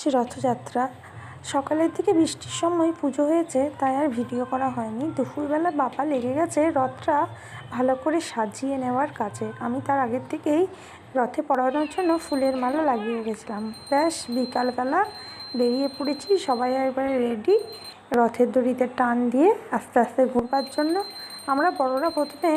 হচ্ছে রথযাত্রা। সকালের দিকে বৃষ্টির সময় পুজো হয়েছে, তাই আর ভিডিও করা হয়নি। দুপুরবেলা বাবা লেগে গেছে রথটা ভালো করে সাজিয়ে নেওয়ার কাজে। আমি তার আগের থেকেই রথে পরানোর জন্য ফুলের মালা লাগিয়ে গেছিলাম। ব্যাস বিকালবেলা বেরিয়ে পড়েছি, সবাই একবারে রেডি রথের দড়িতে টান দিয়ে আস্তে আস্তে ঘুরবার জন্য। আমরা বড়রা প্রথমে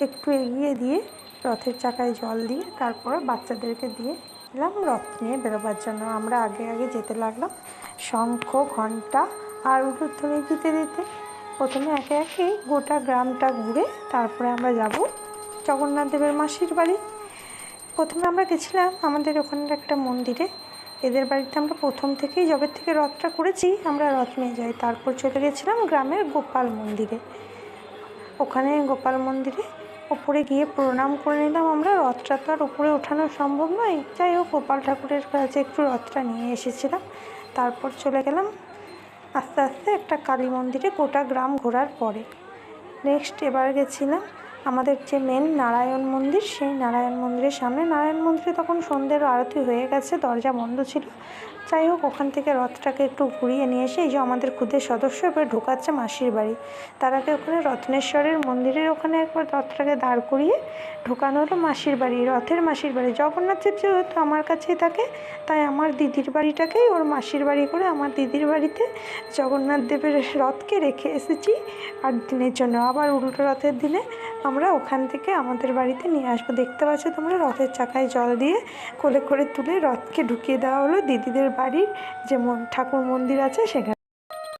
একটু এগিয়ে দিয়ে রথের চাকায় জল দিয়ে তারপরে বাচ্চাদেরকে দিয়ে দিলাম রথ নিয়ে বেরোবার জন্য। আমরা আগে আগে যেতে লাগলাম, শঙ্খ ঘণ্টা আর উলুধ্বনি দিতে দিতে প্রথমে একে একে গোটা গ্রামটা ঘুরে তারপরে আমরা যাব জগন্নাথ দেবের মাসির বাড়ি। প্রথমে আমরা গেছিলাম আমাদের ওখানের একটা মন্দিরে। এদের বাড়িতে আমরা প্রথম থেকেই যবে থেকে রথটা করেছি আমরা রথ নিয়ে যাই। তারপর চলে গেছিলাম গ্রামের গোপাল মন্দিরে। ওখানে গোপাল মন্দিরে ওপরে গিয়ে প্রণাম করে নিলাম আমরা। রথটা তো আর উপরে ওঠানো সম্ভব নয়, যাই হোক গোপাল ঠাকুরের কাছে একটু রথটা নিয়ে এসেছিলাম। তারপর চলে গেলাম আস্তে আস্তে একটা কালী মন্দিরে গোটা গ্রাম ঘোরার পরে। নেক্সট এবার গেছিলাম আমাদের যে মেন নারায়ণ মন্দির, সেই নারায়ণ মন্দিরের সামনে। নারায়ণ মন্দিরে তখন সন্ধ্যের আরতি হয়ে গেছে, দরজা বন্ধ ছিল। যাই হোক ওখান থেকে রথটাকে একটু ঘুরিয়ে নিয়ে এসে এই যে আমাদের খুদের সদস্য এবার ঢোকাচ্ছে মাসির বাড়ি। তার আগে ওখানে রত্নেশ্বরের মন্দিরের ওখানে একবার রথটাকে দাঁড় করিয়ে ঢোকানো হলো মাসির বাড়ি, রথের মাসির বাড়ি। জগন্নাথের যেহেতু আমার কাছেই থাকে, তাই আমার দিদির বাড়িটাকেই ওর মাসির বাড়ি করে আমার দিদির বাড়িতে জগন্নাথ দেবের রথকে রেখে এসেছি 8 দিনের জন্য। আবার উল্টো রথের দিনে আমরা ওখান থেকে আমাদের বাড়িতে নিয়ে আসবো। দেখতে পাচ্ছ তোমরা রথের চাকায় জল দিয়ে কোলে করে তুলে রথকে ঢুকিয়ে দেওয়া হলো দিদিদের বাড়ির যে ঠাকুর মন্দির আছে সেখানে।